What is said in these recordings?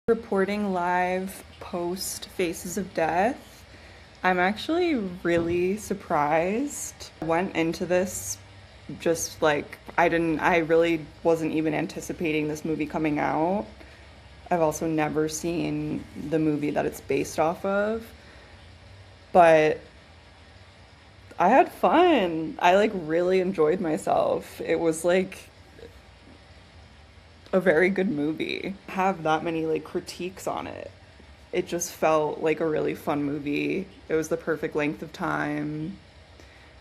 Reporting live post Faces of Death. I'm actually really surprised. I went into this just like I really wasn't even anticipating this movie coming out. I've also never seen the movie that it's based off of, but I had fun. I like really enjoyed myself. It was like a very good movie. Have that many like critiques on it. It just felt like a really fun movie. It was the perfect length of time,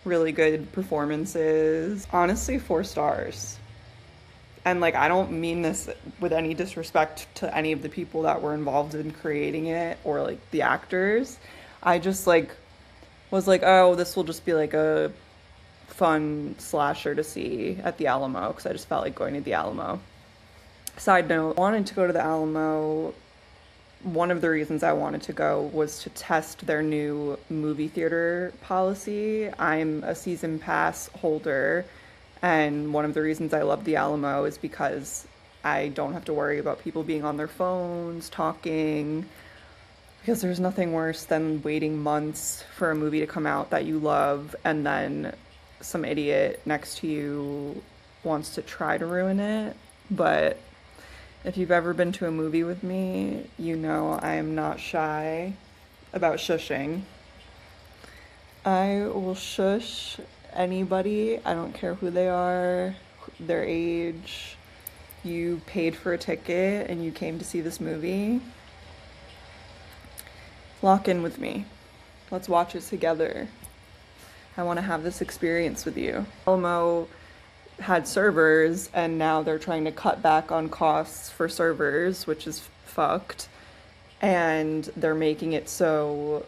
really good performances. Honestly, 4 stars. And like, I don't mean this with any disrespect to any of the people that were involved in creating it or like the actors. I just like was like, oh, this will just be like a fun slasher to see at the Alamo because I just felt like going to the Alamo. Side note, I wanted to go to the Alamo. One of the reasons I wanted to go was to test their new movie theater policy. I'm a season pass holder, and one of the reasons I love the Alamo is because I don't have to worry about people being on their phones, talking, because there's nothing worse than waiting months for a movie to come out that you love, and then some idiot next to you wants to try to ruin it. But if you've ever been to a movie with me, you know I am not shy about shushing. I will shush anybody. I don't care who they are, their age. You paid for a ticket and you came to see this movie. Lock in with me. Let's watch it together. I want to have this experience with you. Alamo had servers and now they're trying to cut back on costs for servers, which is fucked. And they're making it so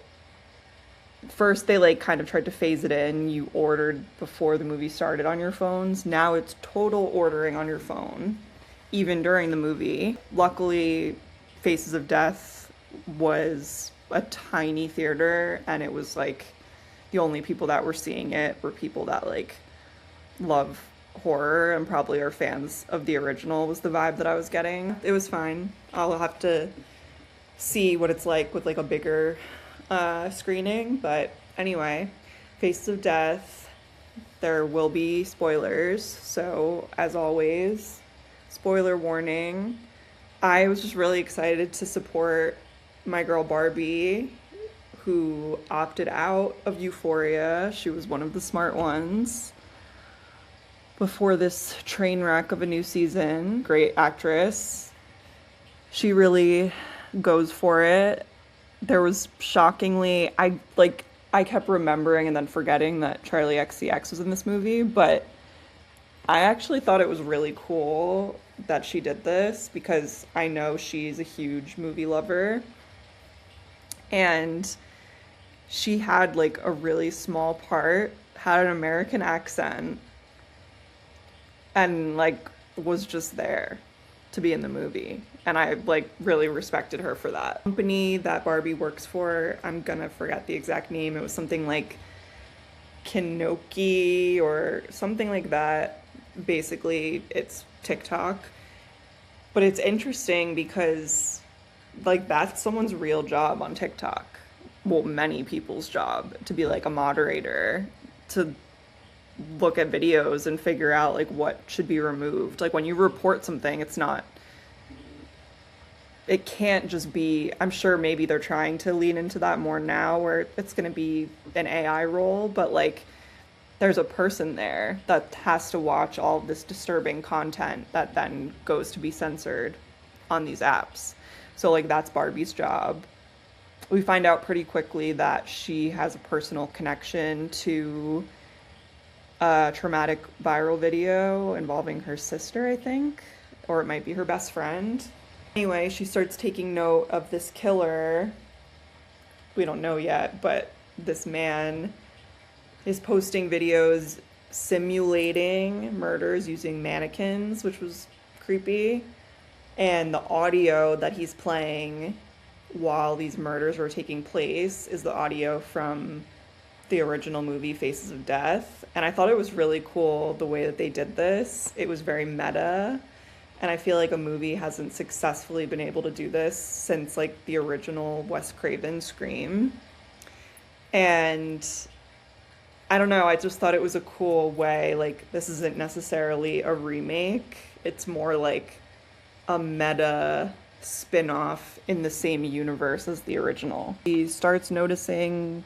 first they like kind of tried to phase it in. You ordered before the movie started on your phones. Now it's total ordering on your phone, even during the movie. Luckily, Faces of Death was a tiny theater and it was like the only people that were seeing it were people that like love horror and probably are fans of the original was the vibe that I was getting. It was fine. I'll have to see what it's like with like a bigger screening, but anyway, Faces of Death, there will be spoilers, so as always, spoiler warning. I was just really excited to support my girl Barbie, who opted out of Euphoria. She was one of the smart ones before this train wreck of a new season. Great actress. She really goes for it. There was shockingly, I kept remembering and then forgetting that Charlie XCX was in this movie, but I actually thought it was really cool that she did this because I know she's a huge movie lover. And she had like a really small part, had an American accent, and like was just there to be in the movie. And I like really respected her for that. The company that Barbie works for, I'm gonna forget the exact name. It was something like Kinoki or something like that. Basically, it's TikTok. But it's interesting because like that's someone's real job on TikTok. Well, many people's job to be like a moderator, to look at videos and figure out like what should be removed. Like when you report something, it can't just be, I'm sure maybe they're trying to lean into that more now where it's going to be an AI role, but like there's a person there that has to watch all of this disturbing content that then goes to be censored on these apps. So like that's Barbie's job. We find out pretty quickly that she has a personal connection to a traumatic viral video involving her sister, I think, or it might be her best friend. Anyway, she starts taking note of this killer. We don't know yet, but this man is posting videos simulating murders using mannequins, which was creepy. And the audio that he's playing while these murders were taking place is the audio from the original movie Faces of Death. And I thought it was really cool the way that they did this. It was very meta. And I feel like a movie hasn't successfully been able to do this since like the original Wes Craven Scream. And I don't know, I just thought it was a cool way. Like, this isn't necessarily a remake, it's more like a meta spin-off in the same universe as the original. She starts noticing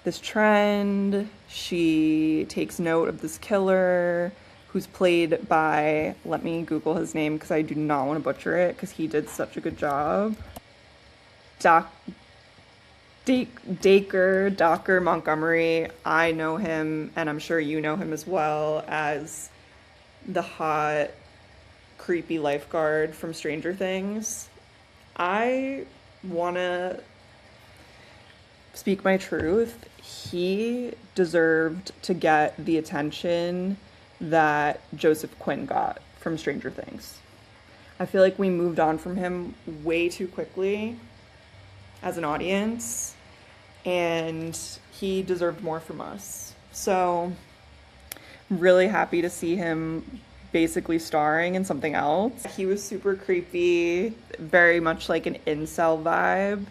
this trend. She takes note of this killer who's played by, let me Google his name because I do not want to butcher it because he did such a good job. Dacre Montgomery. I know him, and I'm sure you know him as well, as the hot, creepy lifeguard from Stranger Things. I wanna speak my truth. He deserved to get the attention that Joseph Quinn got from Stranger Things. I feel like we moved on from him way too quickly as an audience, and he deserved more from us. So I'm really happy to see him basically starring in something else. He was super creepy, very much like an incel vibe.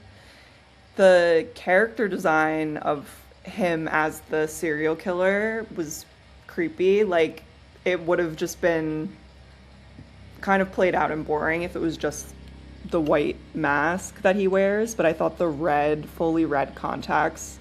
The character design of him as the serial killer was creepy. Like, it would have just been kind of played out and boring if it was just the white mask that he wears, but I thought the red, fully red contacts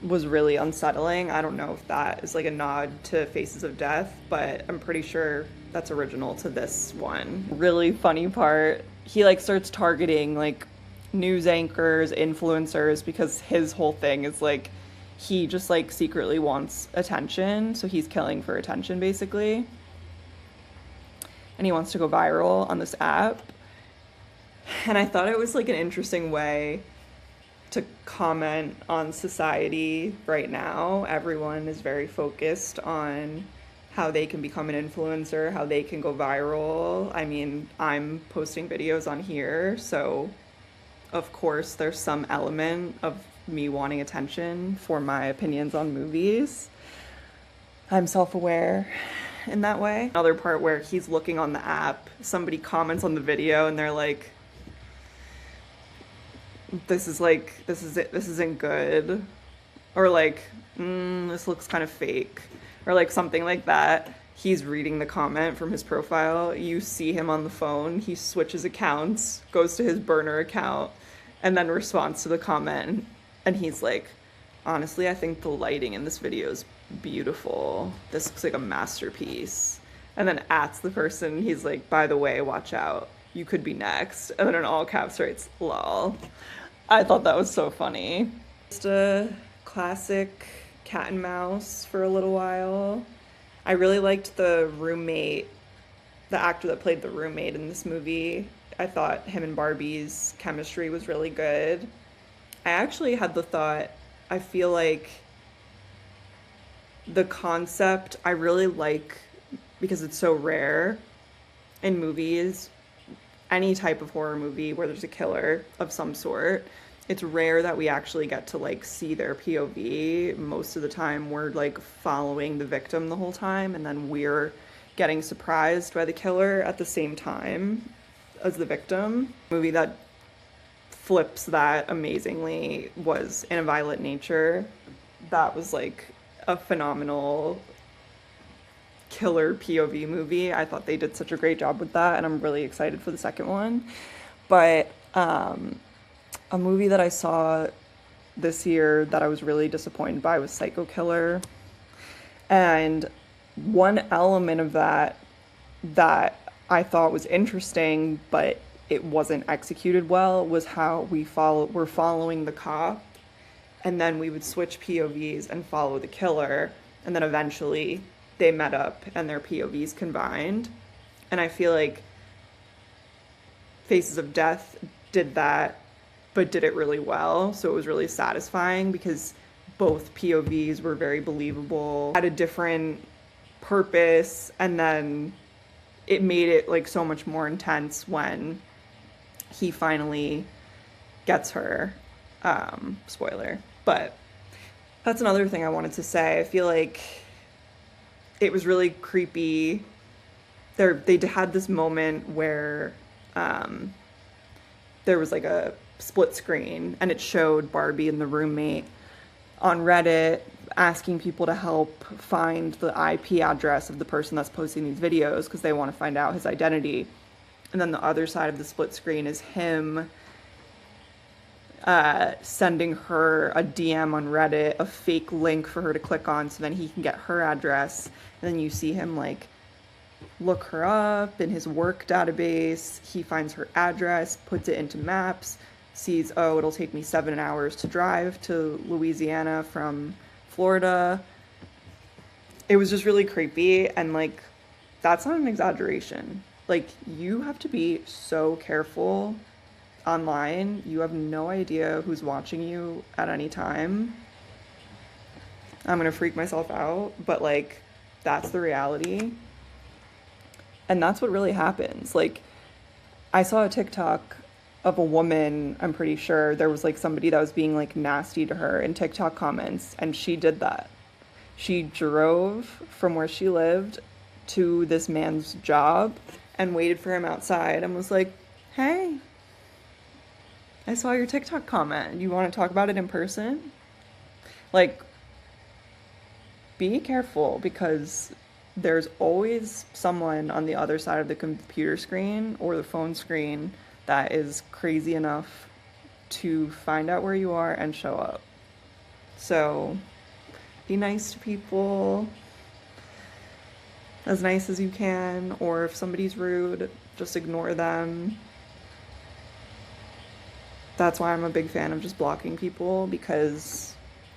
was really unsettling. I don't know if that is like a nod to Faces of Death, but I'm pretty sure that's original to this one. Really funny part, he like starts targeting like news anchors, influencers, because his whole thing is like he just like secretly wants attention, so he's killing for attention basically. And he wants to go viral on this app. And I thought it was like an interesting way to comment on society right now. Everyone is very focused on how they can become an influencer, how they can go viral. I mean, I'm posting videos on here, so of course there's some element of me wanting attention for my opinions on movies. I'm self-aware in that way. Another part where he's looking on the app, somebody comments on the video and they're like, this isn't good, or like, this looks kind of fake, or like something like that. He's reading the comment from his profile. You see him on the phone. He switches accounts, goes to his burner account, and then responds to the comment. And he's like, honestly, I think the lighting in this video is beautiful. This looks like a masterpiece. And then ats the person. He's like, by the way, watch out. You could be next. And then in all caps writes, lol. I thought that was so funny. Just a classic cat and mouse for a little while. I really liked the roommate, the actor that played the roommate in this movie. I thought him and Barbie's chemistry was really good. I actually had the thought, I feel like the concept I really like, because it's so rare in movies, any type of horror movie where there's a killer of some sort, it's rare that we actually get to like see their POV. Most of the time we're like following the victim the whole time, and then we're getting surprised by the killer at the same time as the victim. A movie that flips that amazingly was In a Violent Nature. That was like a phenomenal killer POV movie. I thought they did such a great job with that, and I'm really excited for the second one. But a movie that I saw this year that I was really disappointed by was Psycho Killer. And one element of that I thought was interesting, but it wasn't executed well, was how we're following the cop, and then we would switch POVs and follow the killer, and then eventually they met up and their POVs combined. And I feel like Faces of Death did that, but did it really well. So it was really satisfying because both POVs were very believable, had a different purpose, and then it made it like so much more intense when he finally gets her. Spoiler. But that's another thing I wanted to say. I feel like it was really creepy they had this moment where there was like a split screen and it showed Barbie and the roommate on Reddit asking people to help find the IP address of the person that's posting these videos because they want to find out his identity. And then the other side of the split screen is him sending her a DM on Reddit, a fake link for her to click on so then he can get her address. And then you see him like look her up in his work database. He finds her address, puts it into maps, sees, oh, it'll take me 7 hours to drive to Louisiana from Florida. It was just really creepy, and like, that's not an exaggeration. Like, you have to be so careful online. You have no idea who's watching you at any time. I'm gonna freak myself out, but like, that's the reality. And that's what really happens. Like, I saw a TikTok of a woman, I'm pretty sure there was like somebody that was being like nasty to her in TikTok comments, and she did that. She drove from where she lived to this man's job and waited for him outside and was like, hey, I saw your TikTok comment. You want to talk about it in person? Like, be careful, because there's always someone on the other side of the computer screen or the phone screen that is crazy enough to find out where you are and show up. So be nice to people, as nice as you can, or if somebody's rude, just ignore them. That's why I'm a big fan of just blocking people, because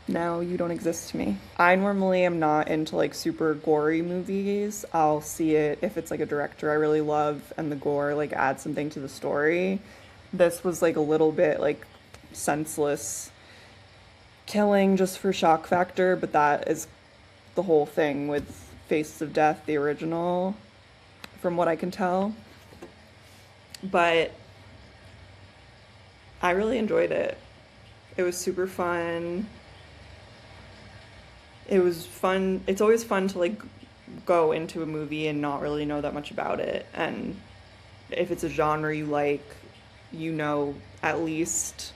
now you don't exist to me. I normally am not into like super gory movies. I'll see it if it's like a director I really love and the gore like adds something to the story. This was like a little bit like senseless killing just for shock factor, but that is the whole thing with Faces of Death, the original, from what I can tell. But I really enjoyed it. It was super fun. It was fun. It's always fun to like go into a movie and not really know that much about it. And if it's a genre you like, you know, at least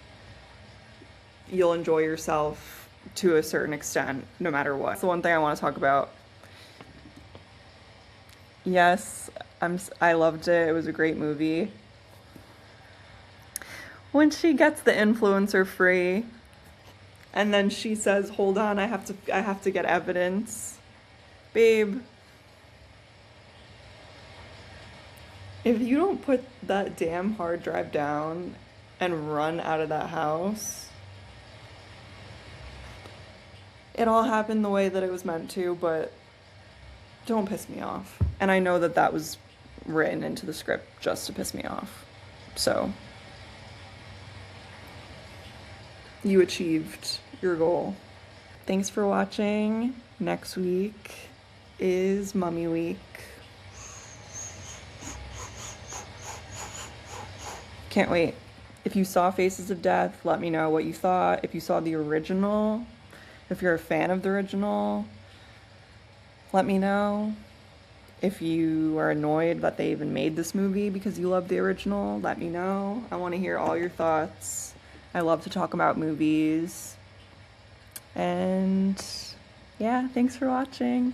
you'll enjoy yourself to a certain extent, no matter what. That's the one thing I want to talk about. Yes, I loved it. It was a great movie. When she gets the influencer free, and then she says, hold on, I have to get evidence. Babe, if you don't put that damn hard drive down and run out of that house, it all happened the way that it was meant to, but don't piss me off. And I know that that was written into the script just to piss me off. So you achieved your goal. Thanks for watching. Next week is Mummy Week. Can't wait. If you saw Faces of Death, let me know what you thought. If you saw the original, if you're a fan of the original, let me know. If you are annoyed that they even made this movie because you love the original, let me know. I want to hear all your thoughts. I love to talk about movies. And yeah, thanks for watching.